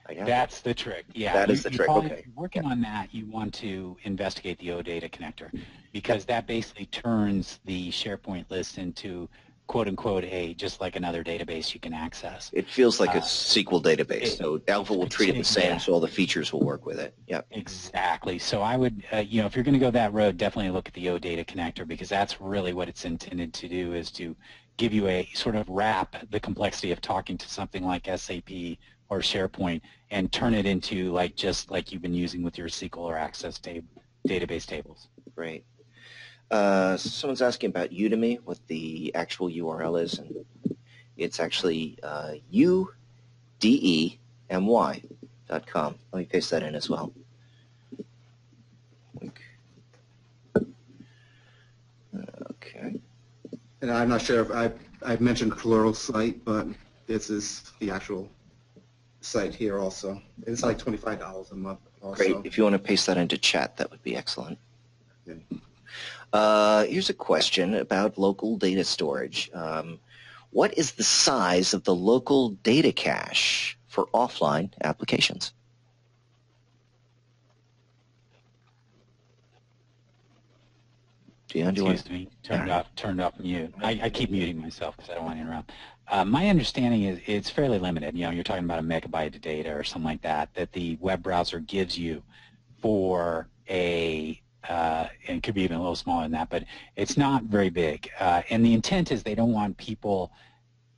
That's the trick. Yeah, that is the trick. Okay. Working on that, you want to investigate the OData connector because that basically turns the SharePoint list into quote unquote just like another database you can access. It feels like a SQL database, so Alpha will treat it the same, so all the features will work with it. Yeah. Exactly. So I would, if you're going to go that road, definitely look at the OData connector because that's really what it's intended to do is to give you a sort of wrap the complexity of talking to something like SAP or SharePoint and turn it into just like you've been using with your SQL or Access database tables. Great. Someone's asking about Udemy, what the actual URL is, and it's actually udemy.com. Let me paste that in as well. Okay. And I'm not sure if I mentioned Pluralsight, but this is the actual site here also. It's like $25 a month also. Great. If you want to paste that into chat, that would be excellent. Okay. Here's a question about local data storage. What is the size of the local data cache for offline applications? Excuse me, turned off mute. I keep muting myself because I don't want to interrupt. My understanding is it's fairly limited. You know, you're talking about a megabyte of data or something like that the web browser gives you for a, and it could be even a little smaller than that, but it's not very big. And the intent is they don't want people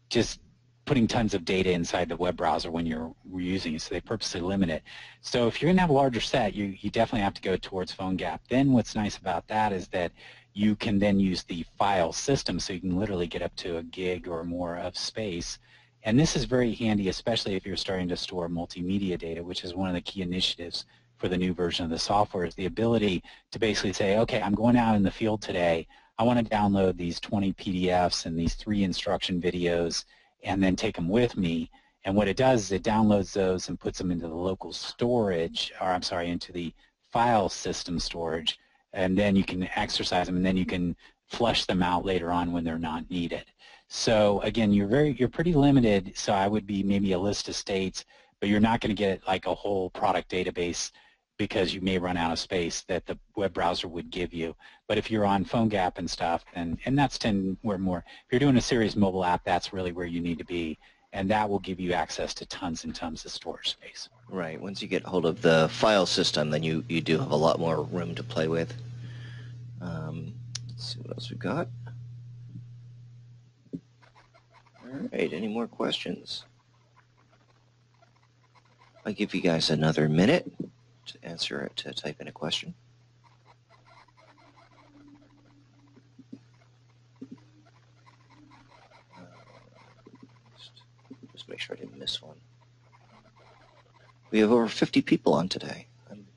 just putting tons of data inside the web browser when you're using it, so they purposely limit it. So if you're going to have a larger set, you definitely have to go towards PhoneGap. Then what's nice about that is that you can then use the file system, so you can literally get up to a gig or more of space. And this is very handy, especially if you're starting to store multimedia data, which is one of the key initiatives for the new version of the software, is the ability to basically say, okay, I'm going out in the field today. I want to download these 20 PDFs and these 3 instruction videos and then take them with me. And what it does is it downloads those and puts them into the local storage, or I'm sorry, into the file system storage, and then you can exercise them, and then you can flush them out later on when they're not needed. So again, you're pretty limited, so I would be maybe a list of states, but you're not going to get like a whole product database because you may run out of space that the web browser would give you. But if you're on PhoneGap and stuff, and that's where more, if you're doing a serious mobile app, that's really where you need to be, and that will give you access to tons and tons of storage space. Right. Once you get hold of the file system, then you do have a lot more room to play with. Let's see what else we've got. All right. Any more questions? I'll give you guys another minute to answer it, to type in a question. Just make sure I didn't miss one. We have over 50 people on today.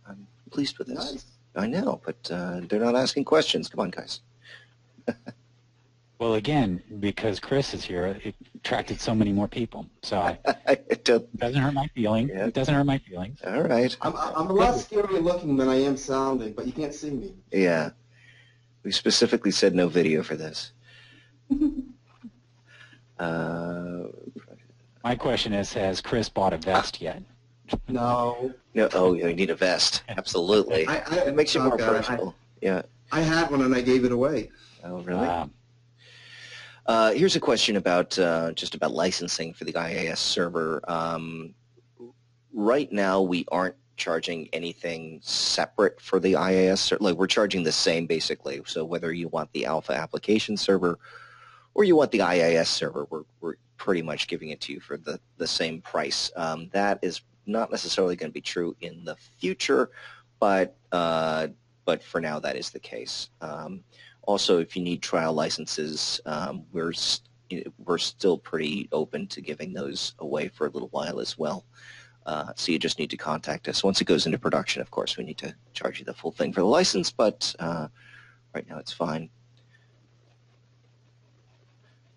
I'm pleased with this. Nice. I know, but they're not asking questions. Come on, guys. Well, again, because Chris is here, it attracted so many more people. So It doesn't hurt my feelings. Yeah. It doesn't hurt my feelings. All right. I'm a lot scarier looking than I am sounding, but you can't see me. Yeah. We specifically said no video for this. My question is, has Chris bought a vest yet? No. No. Oh, you need a vest. Absolutely. It makes you more personal. Yeah. I had one and I gave it away. Oh, really? Here's a question about just about licensing for the IIS server. Right now, we aren't charging anything separate for the IIS. Like, we're charging the same, basically. So whether you want the Alpha application server or you want the IIS server, we're pretty much giving it to you for the same price. That is not necessarily going to be true in the future, but for now, that is the case. Also, if you need trial licenses, we're still pretty open to giving those away for a little while as well. So you just need to contact us. Once it goes into production, of course, we need to charge you the full thing for the license, but right now it's fine.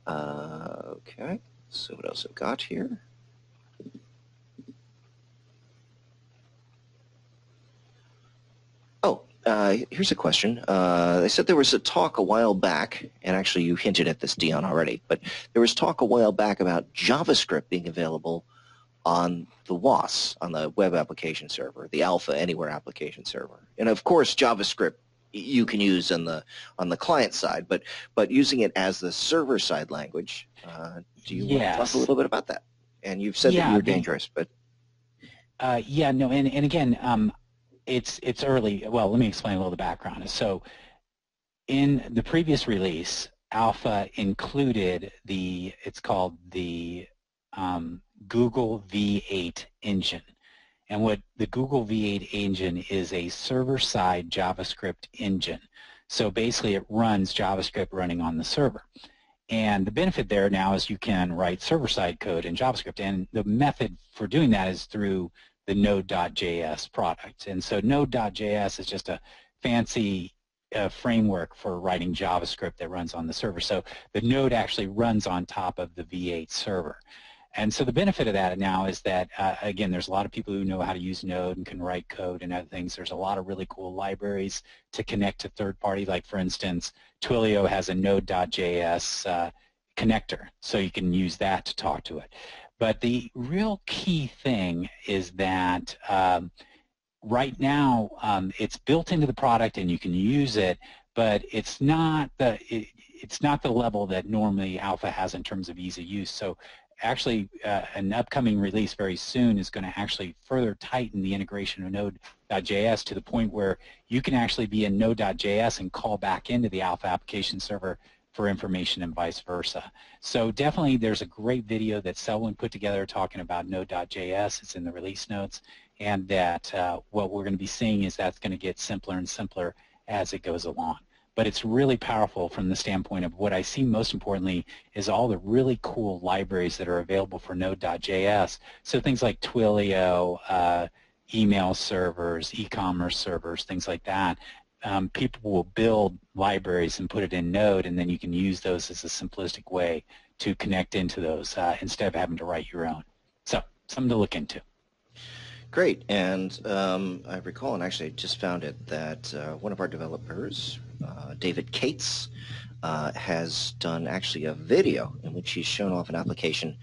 Okay, so what else I've got here? Here's a question. They said there was a talk a while back, and actually you hinted at this, Dion, already, but there was talk a while back about JavaScript being available on the WAS, on the web application server, the Alpha Anywhere application server. And of course, JavaScript you can use on the client side, but using it as the server side language, do you want to talk a little bit about that? And you've said that you're dangerous, but yeah, no, and again, it's early. Well, let me explain a little of the background. So in the previous release, Alpha included it's called the Google V8 engine. And what the Google V8 engine is a server-side JavaScript engine. So basically it runs JavaScript running on the server. And the benefit there now is you can write server-side code in JavaScript, and the method for doing that is through the Node.js product. And so Node.js is just a fancy framework for writing JavaScript that runs on the server. So the Node actually runs on top of the V8 server. And so the benefit of that now is that, again, there's a lot of people who know how to use Node and can write code and other things. There's a lot of really cool libraries to connect to third-party. Like, for instance, Twilio has a Node.js connector, so you can use that to talk to it. But the real key thing is that right now it's built into the product and you can use it, but it's not the level that normally Alpha has in terms of ease of use. So actually, an upcoming release very soon is going to actually further tighten the integration of Node.js to the point where you can actually be in Node.js and call back into the Alpha application server for information and vice versa. So definitely there's a great video that Selwyn put together talking about Node.js. It's in the release notes, and that what we're going to be seeing is that's going to get simpler and simpler as it goes along. But it's really powerful from the standpoint of what I see most importantly is all the really cool libraries that are available for Node.js. So things like Twilio, email servers, e-commerce servers, things like that. People will build libraries and put it in Node, and then you can use those as a simplistic way to connect into those instead of having to write your own. So something to look into. Great, and I recall, and actually I just found it, that one of our developers, David Cates, has done actually a video in which he's shown off an application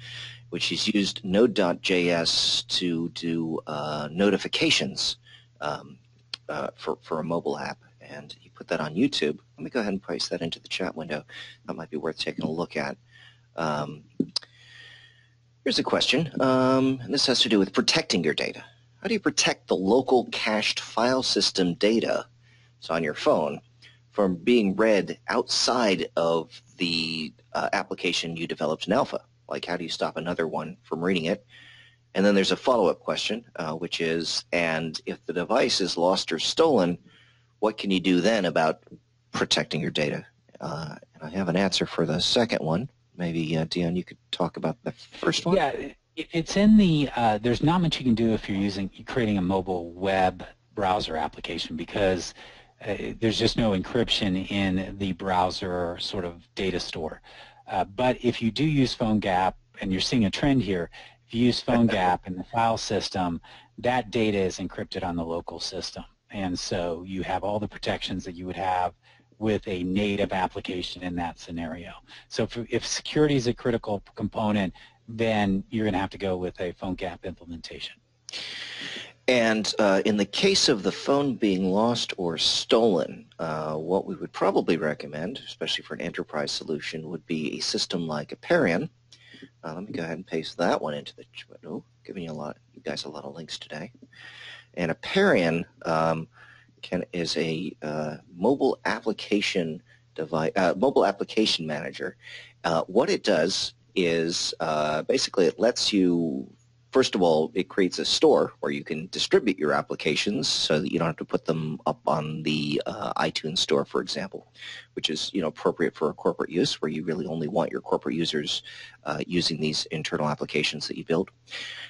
which he's used Node.js to do notifications for a mobile app, and he put that on YouTube. Let me go ahead and paste that into the chat window. That might be worth taking a look at. Here's a question, and this has to do with protecting your data. How do you protect the local cached file system data, so on your phone, from being read outside of the application you developed in Alpha? Like, how do you stop another one from reading it? And then there's a follow-up question, which is, and if the device is lost or stolen, what can you do then about protecting your data? And I have an answer for the second one. Maybe, Dion, you could talk about the first one? Yeah, it's in the, there's not much you can do if you're creating a mobile web browser application, because there's just no encryption in the browser sort of data store. But if you do use PhoneGap, and you're seeing a trend here, if you use PhoneGap in the file system, that data is encrypted on the local system. And so you have all the protections that you would have with a native application in that scenario. So if security is a critical component, then you're going to have to go with a PhoneGap implementation. And in the case of the phone being lost or stolen, what we would probably recommend, especially for an enterprise solution, would be a system like Aperion. Let me go ahead and paste that one into the window, giving you guys a lot of links today. And Aperion is a mobile application device, mobile application manager. What it does is basically it lets you, first of all, it creates a store where you can distribute your applications so that you don't have to put them up on the iTunes store, for example, which is appropriate for a corporate use where you really only want your corporate users using these internal applications that you build.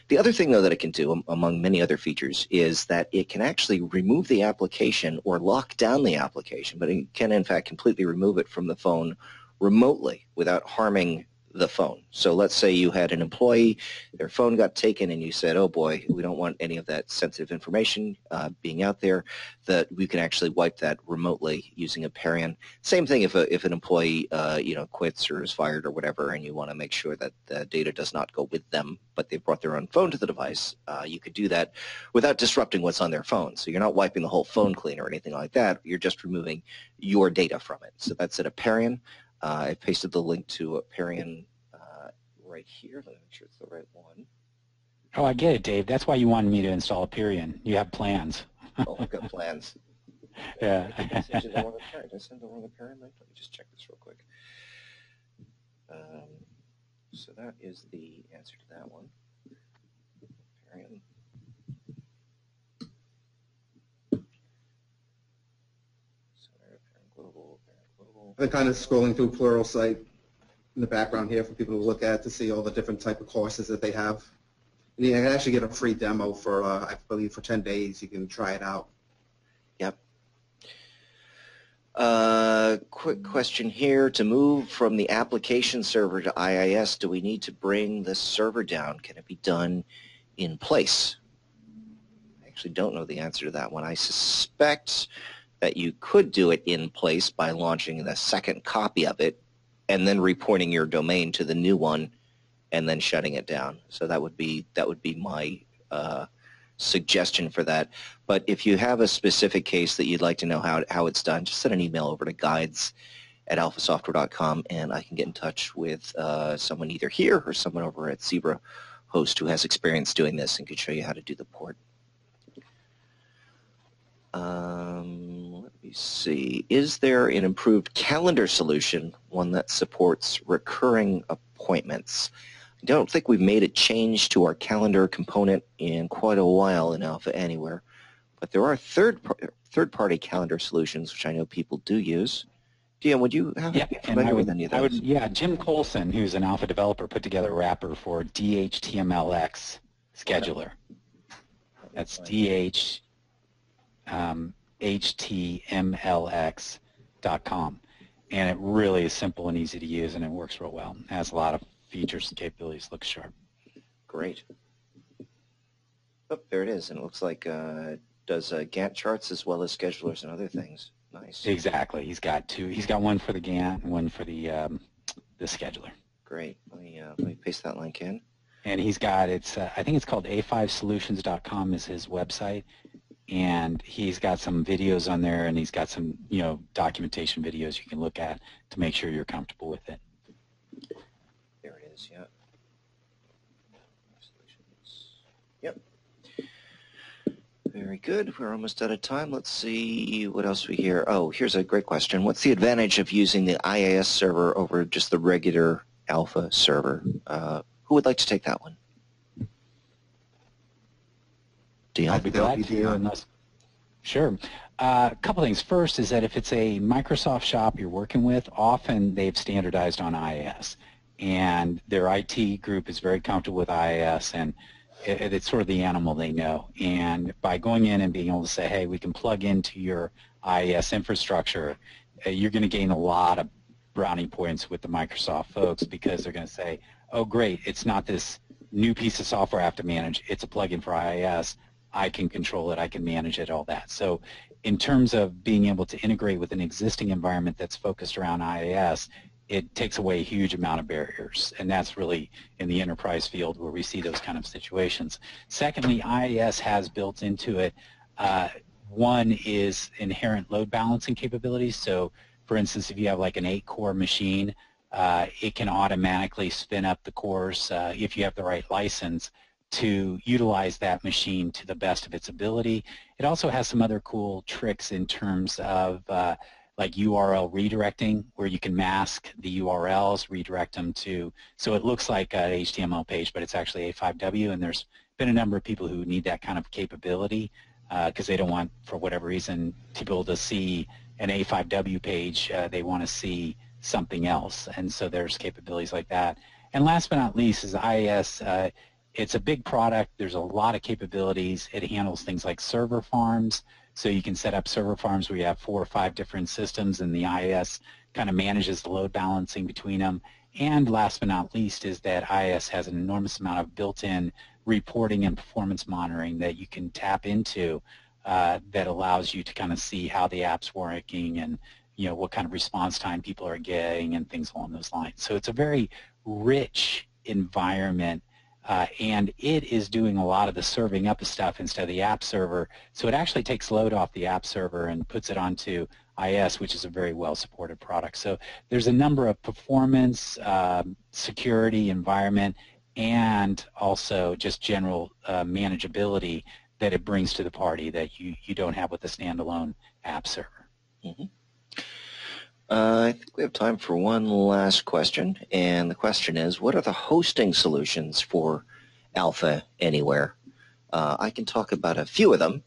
The other thing, though, that it can do, among many other features, is that it can actually remove the application or lock down the application, but it can, in fact, completely remove it from the phone remotely without harming the phone. So let's say you had an employee, their phone got taken, and you said, oh boy, we don't want any of that sensitive information being out there, that we can actually wipe that remotely using Aperion. Same thing if an employee quits or is fired or whatever, and you want to make sure that the data does not go with them, but they brought their own phone to the device, you could do that without disrupting what's on their phone. So you're not wiping the whole phone clean or anything like that. You're just removing your data from it. So that's at Aperion. I pasted the link to Aperion right here. Let me make sure it's the right one. Oh, I get it, Dave. That's why you wanted me to install Aperion. You have plans. Oh, I've got plans. Yeah. Did I send the wrong Aperion? Did I send the wrong Aperion link? Let me just check this real quick. So that is the answer to that one. Aperion. Sorry, Aperion Global, global. I'm kind of scrolling through Pluralsight in the background here for people to look at to see all the different type of courses that they have. And you can actually get a free demo for, I believe, for 10 days. You can try it out. Yep. Quick question here. To move from the application server to IIS, do we need to bring the server down? Can it be done in place? I actually don't know the answer to that one. I suspect that you could do it in place by launching the second copy of it and then reporting your domain to the new one and then shutting it down. So that would be my suggestion for that. But if you have a specific case that you'd like to know how it's done, just send an email over to guides@alphasoftware.com and I can get in touch with someone either here or someone over at Zebra Host who has experience doing this and could show you how to do the port. Let me see. Is there an improved calendar solution, one that supports recurring appointments? I don't think we've made a change to our calendar component in quite a while in Alpha Anywhere, but there are third-party calendar solutions, which I know people do use. Dean, would you have yeah, familiar with any of those? Yeah, Jim Colson, who's an Alpha developer, put together a wrapper for DHTMLX scheduler. That's HTMLX.com. And it really is simple and easy to use, and it works real well. It has a lot of features and capabilities, looks sharp. Great. Oh, there it is, and it looks like does Gantt charts as well as schedulers and other things. Nice. Exactly. He's got two. He's got one for the Gantt and one for the scheduler. Great. Let me paste that link in. And he's got I think it's called a5solutions.com is his website, and he's got some videos on there, and he's got some documentation videos you can look at to make sure you're comfortable with it. There it is. Yeah. Yep. Very good. We're almost out of time. Let's see what else we hear. Oh, here's a great question. What's the advantage of using the IIS server over just the regular Alpha server? Who would like to take that one? Dion? I'd be glad to. Unless, sure. A couple things. First is that if it's a Microsoft shop you're working with, often they've standardized on IIS, and their IT group is very comfortable with IIS, and it's sort of the animal they know. And by going in and being able to say, hey, we can plug into your IIS infrastructure, you're going to gain a lot of brownie points with the Microsoft folks, because they're going to say, oh, great, it's not this new piece of software I have to manage. It's a plugin for IIS. I can control it. I can manage it, all that. So in terms of being able to integrate with an existing environment that's focused around IIS, it takes away a huge amount of barriers, and that's really in the enterprise field where we see those kind of situations. Secondly, IIS has built into it, one is inherent load balancing capabilities. So for instance, if you have like an 8-core machine, it can automatically spin up the cores if you have the right license to utilize that machine to the best of its ability. It also has some other cool tricks in terms of like URL redirecting, where you can mask the URLs, redirect them to, so it looks like an HTML page, but it's actually A5W, and there's been a number of people who need that kind of capability because they don't want, for whatever reason, people to see an A5W page. They want to see something else, and so there's capabilities like that. And last but not least is IIS. It's a big product. There's a lot of capabilities. It handles things like server farms, so you can set up server farms where you have 4 or 5 different systems, and the IIS kind of manages the load balancing between them. And last but not least is that IIS has an enormous amount of built-in reporting and performance monitoring that you can tap into that allows you to kind of see how the app's working and what kind of response time people are getting and things along those lines. So it's a very rich environment, and it is doing a lot of the serving up of stuff instead of the app server. So it actually takes load off the app server and puts it onto IIS, which is a very well-supported product. So there's a number of performance, security, environment, and also just general manageability that it brings to the party that you don't have with a standalone app server. Mm-hmm. I think we have time for one last question, and the question is, what are the hosting solutions for Alpha Anywhere? I can talk about a few of them.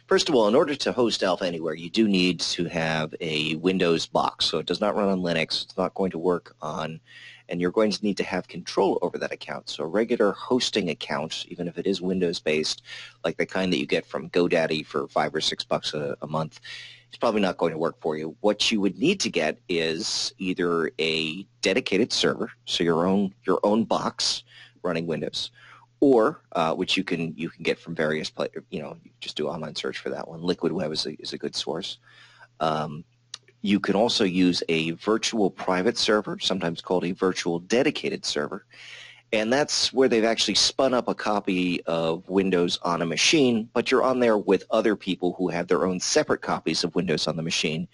First of all, in order to host Alpha Anywhere, you do need to have a Windows box. So it does not run on Linux. It's not going to work on, and you're going to need to have control over that account. So a regular hosting account, even if it is Windows-based, like the kind that you get from GoDaddy for $5 or $6 a month, it's probably not going to work for you. What you would need to get is either a dedicated server, so your own box running Windows, or which you can get from various places. You just do online search for that one. Liquid Web is a good source. You can also use a virtual private server, sometimes called a virtual dedicated server, and that's where they've actually spun up a copy of Windows on a machine, but you're on there with other people who have their own separate copies of Windows on the machine.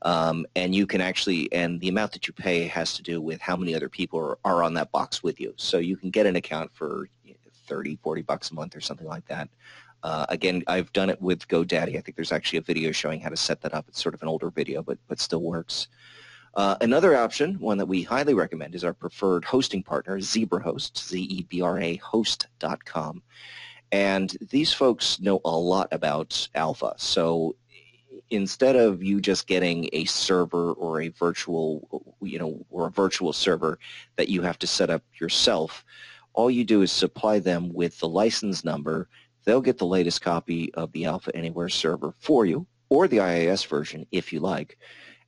And you can actually, and the amount that you pay has to do with how many other people are on that box with you. So you can get an account for $30, $40 a month or something like that. Again, I've done it with GoDaddy. I think there's actually a video showing how to set that up. It's sort of an older video, but still works. Another option, one that we highly recommend, is our preferred hosting partner, ZebraHost, Z-E-B-R-A host.com. And these folks know a lot about Alpha. So instead of you just getting a server or a virtual, or a virtual server that you have to set up yourself, all you do is supply them with the license number. They'll get the latest copy of the Alpha Anywhere server for you, or the IIS version if you like,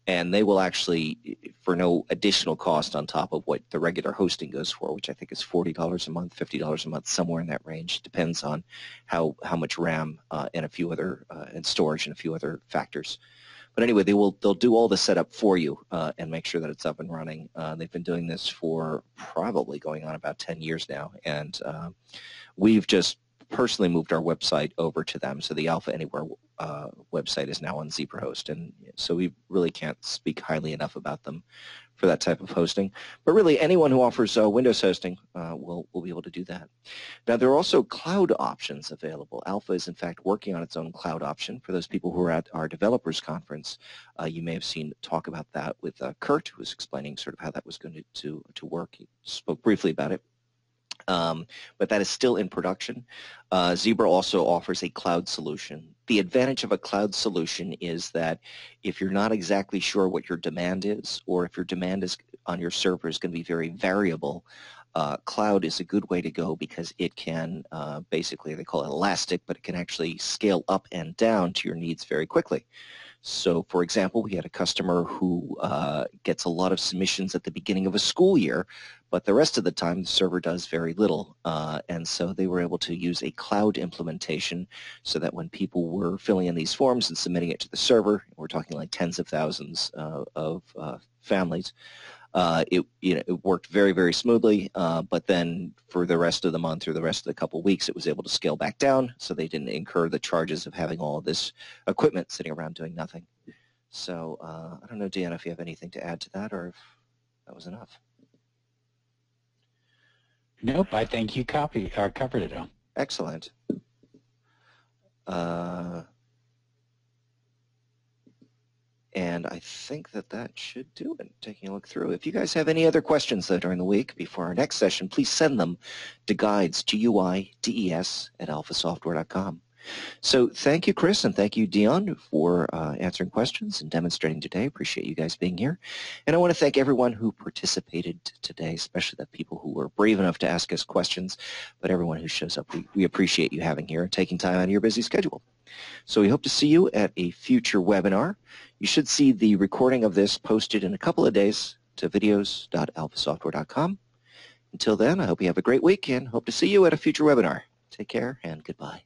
and they will actually, for no additional cost on top of what the regular hosting goes for, which I think is $40 a month, $50 a month, somewhere in that range. Depends on how much RAM and a few other and storage and a few other factors. But anyway, they'll do all the setup for you and make sure that it's up and running. They've been doing this for probably going on about 10 years now, and we've just personally moved our website over to them. So the Alpha Anywhere website is now on ZebraHost, and so we really can't speak highly enough about them for that type of hosting. But really, anyone who offers Windows hosting will be able to do that. Now, there are also cloud options available. Alpha is, in fact, working on its own cloud option. For those people who are at our developers conference, you may have seen talk about that with Kurt, who was explaining sort of how that was going to work. He spoke briefly about it. But that is still in production. Zebra also offers a cloud solution. The advantage of a cloud solution is that if you're not exactly sure what your demand is, or if your demand is on your server is going to be very variable, cloud is a good way to go because it can basically, they call it elastic, but it can actually scale up and down to your needs very quickly. So, for example, we had a customer who gets a lot of submissions at the beginning of a school year, but the rest of the time the server does very little. And so they were able to use a cloud implementation so that when people were filling in these forms and submitting it to the server, we're talking like tens of thousands of families, it worked very, very smoothly, but then for the rest of the month or the rest of the couple of weeks, it was able to scale back down, so they didn't incur the charges of having all of this equipment sitting around doing nothing. So I don't know, Deanna, if you have anything to add to that or if that was enough. Nope, I think you covered it all. Excellent. And I think that should do it, taking a look through. If you guys have any other questions, though, during the week before our next session, please send them to guides, G-U-I-D-E-S, @alphasoftware.com. So thank you, Chris, and thank you, Dion, for answering questions and demonstrating today. Appreciate you guys being here. And I want to thank everyone who participated today, especially the people who were brave enough to ask us questions, but everyone who shows up. We appreciate you having here and taking time out of your busy schedule. So we hope to see you at a future webinar. You should see the recording of this posted in a couple of days to videos.alphasoftware.com. Until then, I hope you have a great week and hope to see you at a future webinar. Take care and goodbye.